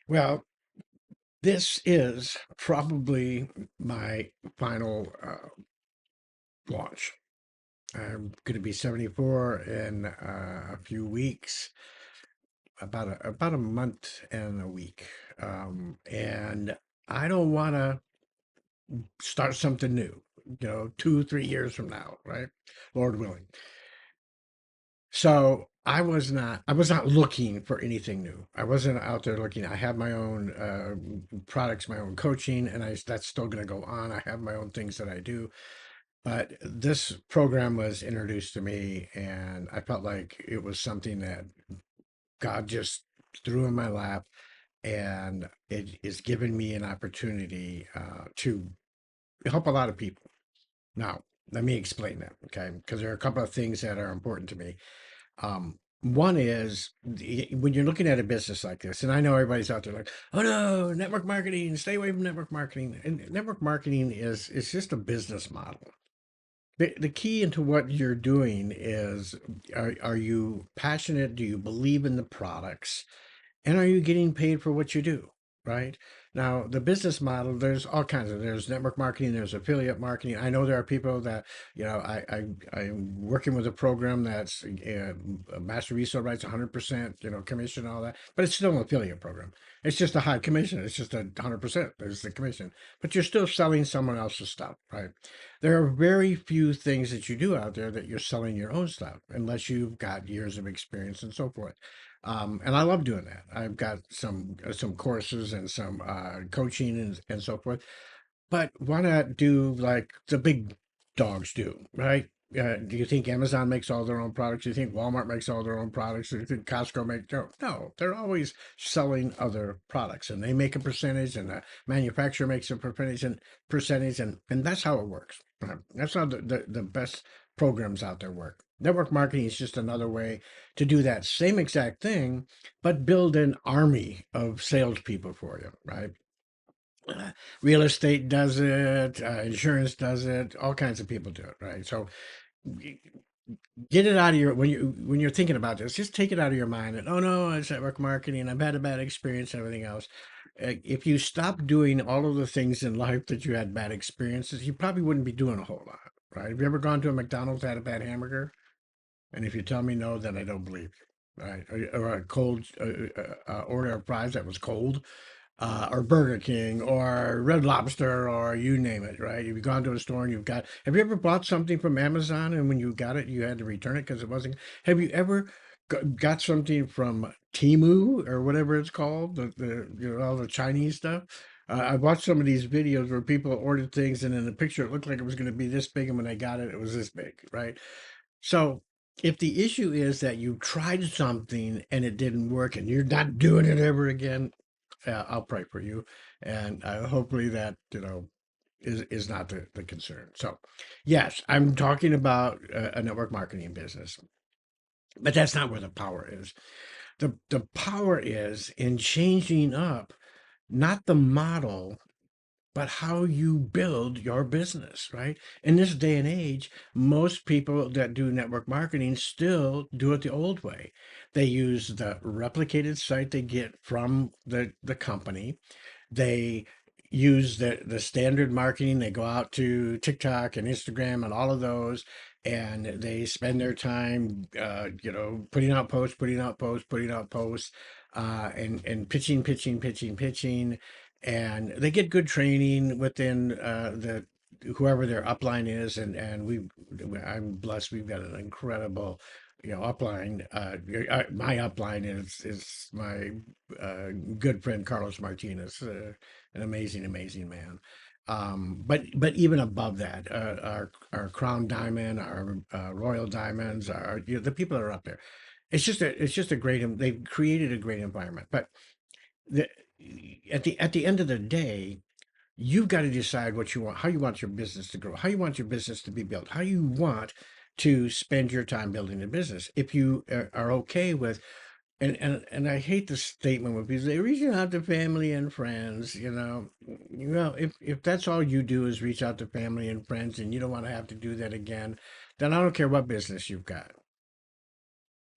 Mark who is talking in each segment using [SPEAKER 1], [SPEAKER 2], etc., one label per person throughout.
[SPEAKER 1] Well, this is probably my final launch. I'm going to be 74 in a few weeks, about a month and a week, and I don't want to start something new. 2, 3 years from now, right? Lord willing. So I was not looking for anything new. I wasn't out there looking. I have my own products, my own coaching, and that's still going to go on. I have my own things that I do. But this program was introduced to me, and I felt like it was something that God just threw in my lap, and it is giving me an opportunity to help a lot of people. Now, let me explain that, okay? Because there are a couple of things that are important to me. One is when you're looking at a business like this, and I know everybody's out there like, oh no, network marketing, stay away from network marketing. And network marketing is just a business model. The key into what you're doing is are you passionate? Do you believe in the products? And are you getting paid for what you do? Right now, the business model, there's all kinds of, there's network marketing, there's affiliate marketing. I know there are people that, I'm working with a program that's master resale rights, 100%, commission, all that, but it's still an affiliate program. It's just a high commission. It's just 100%. There's the commission, but you're still selling someone else's stuff, right? There are very few things that you do out there that you're selling your own stuff, unless you've got years of experience and so forth. And I love doing that. I've got some courses and some coaching and so forth. But why not do like the big dogs do, right? Do you think Amazon makes all their own products? Do you think Walmart makes all their own products? Do you think Costco makes? No, no, they're always selling other products, and they make a percentage, and the manufacturer makes a percentage, and that's how it works. Right? That's how the best programs out there work. Network marketing is just another way to do that same exact thing, but build an army of salespeople for you, right? uh, Real estate does it, insurance does it, all kinds of people do it, right? So y- get it out of your when you're thinking about this, just take it out of your mind and oh no, it's network marketing. I've had a bad experience and everything else. If you stop doing all of the things in life that you had bad experiences, you probably wouldn't be doing a whole lot, right? Have you ever gone to a McDonald's had a bad hamburger? And if you tell me no, then I don't believe you, right? Or a cold order of fries that was cold, or Burger King or Red Lobster or you name it, right? You've gone to a store and have you ever bought something from Amazon and when you got it, you had to return it because it wasn't? Have you ever got something from Timu or whatever it's called, all the Chinese stuff? I watched some of these videos where people ordered things and in the picture it looked like it was going to be this big, and when they got it, it was this big, right? So if the issue is that you tried something and it didn't work and you're not doing it ever again, I'll pray for you, and hopefully that is not the concern. So, yes, I'm talking about a network marketing business, but that's not where the power is. The power is in changing up not the model but how you build your business, right? In this day and age, most people that do network marketing still do it the old way. They use the replicated site they get from the company. They use the standard marketing. They go out to TikTok and Instagram and all of those, and they spend their time, putting out posts, putting out posts, putting out posts, and pitching, pitching, pitching, pitching, and they get good training within the whoever their upline is, and I'm blessed. We've got an incredible upline. My upline is my good friend Carlos Martinez, an amazing, amazing man. But even above that, our Crown Diamond, our Royal Diamonds, the people that are up there. It's just a great. They've created a great environment. But the, at the end of the day, you've got to decide what you want, how you want your business to grow, how you want your business to be built, how you want to spend your time building a business. If you are okay with, and I hate the statement when people say reaching out to family and friends, if that's all you do is reach out to family and friends and you don't want to have to do that again, then I don't care what business you've got.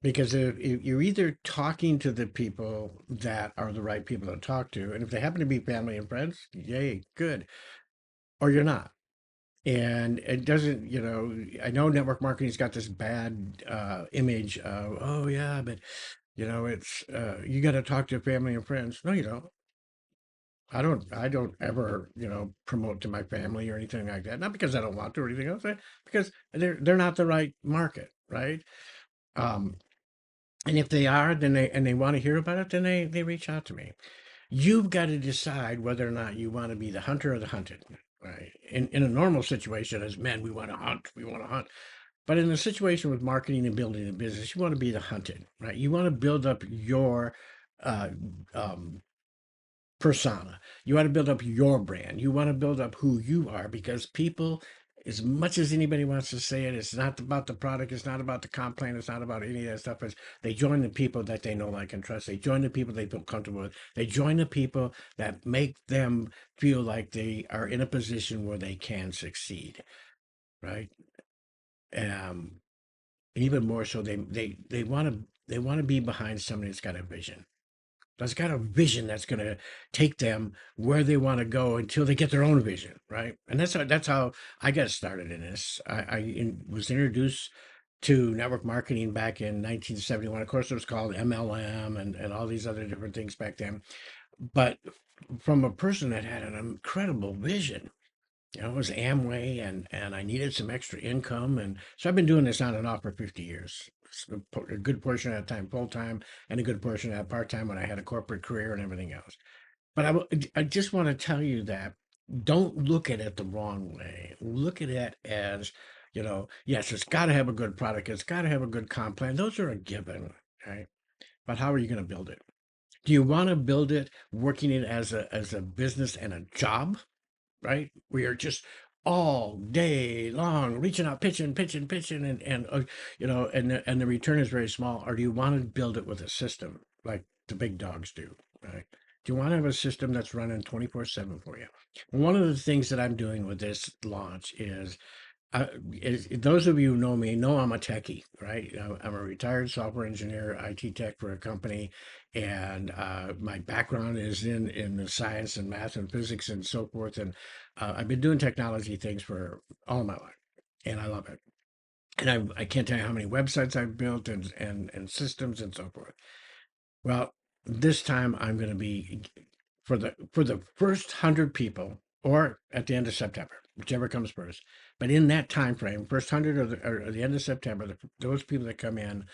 [SPEAKER 1] because if you're either talking to the people that are the right people to talk to, and if they happen to be family and friends, yay, good, or you're not. And it doesn't, I know network marketing's got this bad image of, oh yeah, but it's you got to talk to family and friends. No, you don't. I don't ever, promote to my family or anything like that. Not because I don't want to or anything else, because they're not the right market, right? Um, and if they are, then they want to hear about it, then they reach out to me. You've got to decide whether or not you want to be the hunter or the hunted, right? In a normal situation, as men, we want to hunt, we want to hunt. But in a situation with marketing and building a business, you want to be the hunted, right? You want to build up your uh, um, persona. You want to build up your brand. You want to build up who you are, because people, as much as anybody wants to say it, it's not about the product. It's not about the comp plan. It's not about any of that stuff. It's they join the people that they know, like, and trust. They join the people they feel comfortable with. They join the people that make them feel like they are in a position where they can succeed, right? Um, and even more so, they want to be behind somebody that's got a vision, that's got a vision that's going to take them where they want to go until they get their own vision, right? And that's how I got started in this. I was introduced to network marketing back in 1971. Of course, it was called MLM and all these other different things back then. But from a person that had an incredible vision, it was Amway, and I needed some extra income, and so I've been doing this on and off for 50 years. A good portion of that time full time, and a good portion of that part time when I had a corporate career and everything else. But I just want to tell you that don't look at it the wrong way. Look at it as, yes, it's got to have a good product. It's got to have a good comp plan. Those are a given, right? But how are you going to build it? Do you want to build it working it as a business and a job? Right? We are just all day long reaching out, pitching, pitching, pitching, and the return is very small. Or do you want to build it with a system like the big dogs do? Right? Do you want to have a system that's running 24/7 for you? One of the things that I'm doing with this launch those of you who know me know I'm a techie, right? I'm a retired software engineer, IT tech for a company, and my background is in the science and math and physics and so forth. And I've been doing technology things for all of my life, and I love it. And I can't tell you how many websites I've built and systems and so forth. Well, this time I'm going to be for the first 100 people, or at the end of September, whichever comes first. But in that time frame, first 100 or the end of September, those people that come in,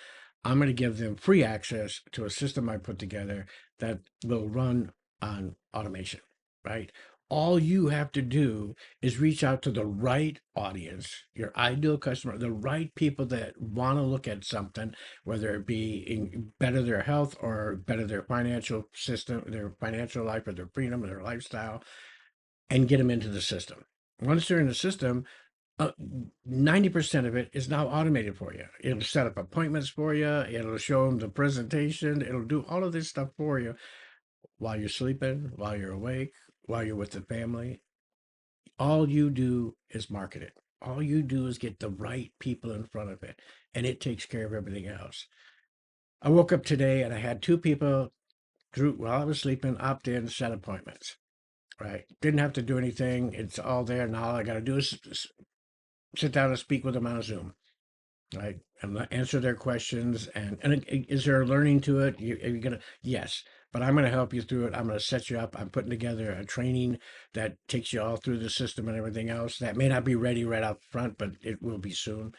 [SPEAKER 1] I'm going to give them free access to a system I put together that will run on automation, right? All you have to do is reach out to the right audience, your ideal customer, the right people that want to look at something, whether it be better their health or better their financial system, their financial life, or their freedom or their lifestyle, and get them into the system. Once they're in the system, 90% of it is now automated for you. It'll set up appointments for you. It'll show them the presentation. It'll do all of this stuff for you while you're sleeping, while you're awake, while you're with the family. All you do is market it. All you do is get the right people in front of it, and it takes care of everything else. I woke up today and I had two people, Drew, while I was sleeping, opt in, set appointments. Right. Didn't have to do anything. It's all there. Now all I got to do is sit down and speak with them on a Zoom. Right. And answer their questions. And is there a learning to it? Are you going to? Yes. But I'm going to help you through it. I'm going to set you up. I'm putting together a training that takes you all through the system and everything else. That may not be ready right up front, but it will be soon.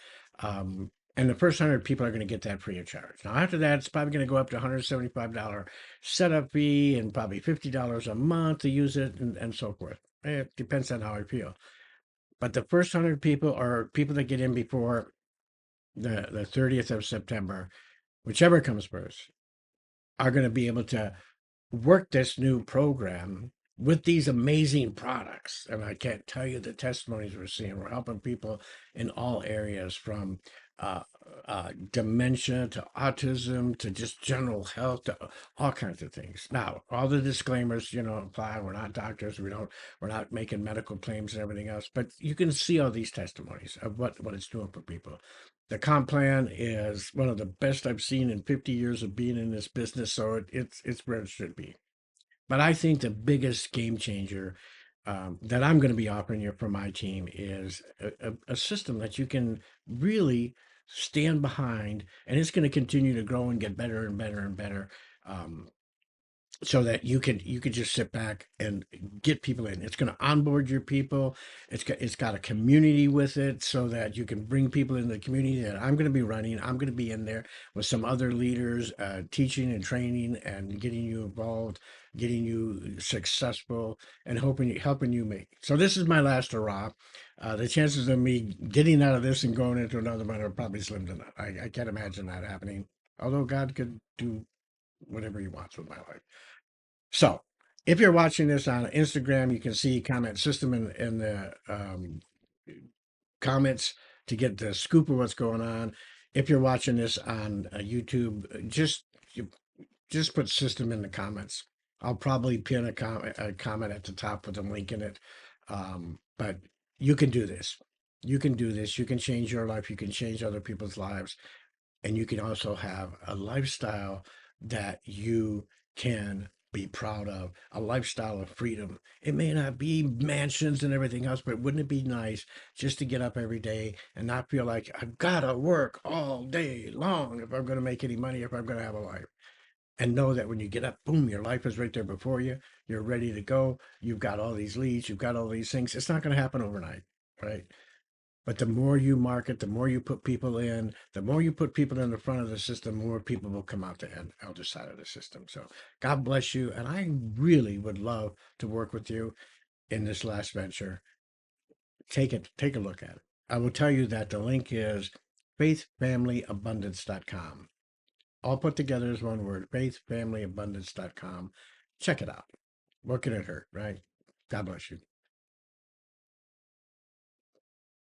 [SPEAKER 1] And the first 100 people are going to get that free of charge. Now, after that, it's probably going to go up to $175 setup fee and probably $50 a month to use it and so forth. It depends on how I feel. But the first 100 people are people that get in before the 30th of September, whichever comes first, are going to be able to work this new program with these amazing products. And I can't tell you the testimonies we're seeing. We're helping people in all areas, from uh, dementia to autism to just general health to all kinds of things. Now, all the disclaimers, apply. We're not doctors. We're not making medical claims and everything else. But you can see all these testimonies of what it's doing for people. The comp plan is one of the best I've seen in 50 years of being in this business, so it's where it should be. But I think the biggest game changer that I'm going to be offering you for my team is a system that you can really stand behind, and it's going to continue to grow and get better and better and better. Um, so that you could just sit back and get people in. It's going to onboard your people. It's got a community with it, so that you can bring people in the community that I'm going to be running. I'm going to be in there with some other leaders, teaching and training and getting you involved, getting you successful, and helping you make. So this is my last hurrah. The chances of me getting out of this and going into another one are probably slim to none. I can't imagine that happening. Although God could do whatever He wants with my life. So, if you're watching this on Instagram, you can see comment system in the comments to get the scoop of what's going on. If you're watching this on YouTube, just put system in the comments. I'll probably pin a comment at the top with a link in it. But you can do this. You can do this. You can change your life. You can change other people's lives, and you can also have a lifestyle that you can be proud of, a lifestyle of freedom. It may not be mansions and everything else, but wouldn't it be nice just to get up every day and not feel like I've got to work all day long if I'm going to make any money, if I'm going to have a life? And know that when you get up, boom, your life is right there before you. You're ready to go. You've got all these leads, you've got all these things. It's not going to happen overnight, right? But the more you market, the more you put people in, the more you put people in the front of the system, more people will come out the other side of the system. So God bless you. And I really would love to work with you in this last venture. Take a look at it. I will tell you that the link is faithfamilyabundance.com. All put together as one word, faithfamilyabundance.com. Check it out. What can it hurt, right? God bless you.